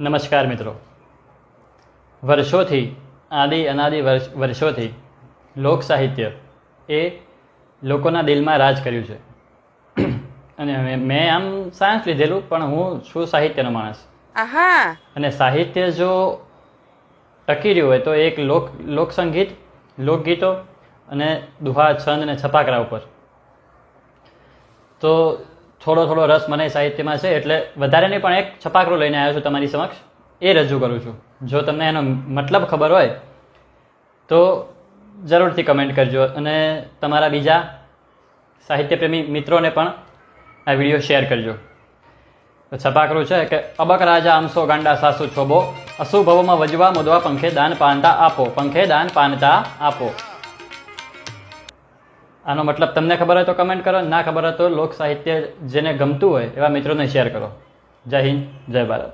નમસ્કાર મિત્રો, વર્ષોથી અનાદિ વર્ષોથી લોક સાહિત્ય એ લોકોના દિલમાં રાજ કર્યું છે. અને મેં આમ સાયન્સ લીધેલું, પણ હું છું સાહિત્યનો માણસ. અને સાહિત્ય જો ટકી રહ્યું હોય તો એક લોકસંગીત, લોકગીતો અને દુહા, છંદ અને છપાકરા ઉપર તો થોડો રસ મને સાહિત્યમાં છે, એટલે વધારે નહીં પણ એક છપાકરો લઈને આવ્યો છું તમારી સમક્ષ, એ રજૂ કરું છું. જો તમને એનો મતલબ ખબર હોય તો જરૂરથી કમેન્ટ કરજો અને તમારા બીજા સાહિત્યપ્રેમી મિત્રોને પણ આ વિડીયો શેર કરજો. તો છપાકરું છે કે અબક રાજા આમસો ગાંડા સાસુ છોબો, અશુભવમાં વજવા મુદવા પંખે દાન પાનતા આપો, પંખે દાન પાનતા આપો. આનો મતલબ તમને ખબર હોય તો કમેન્ટ કરો, ના ખબર હોય તો લોક સાહિત્ય જેને ગમતું હોય એવા મિત્રોને શેર કરો. જય હિન્દ, જય ભારત.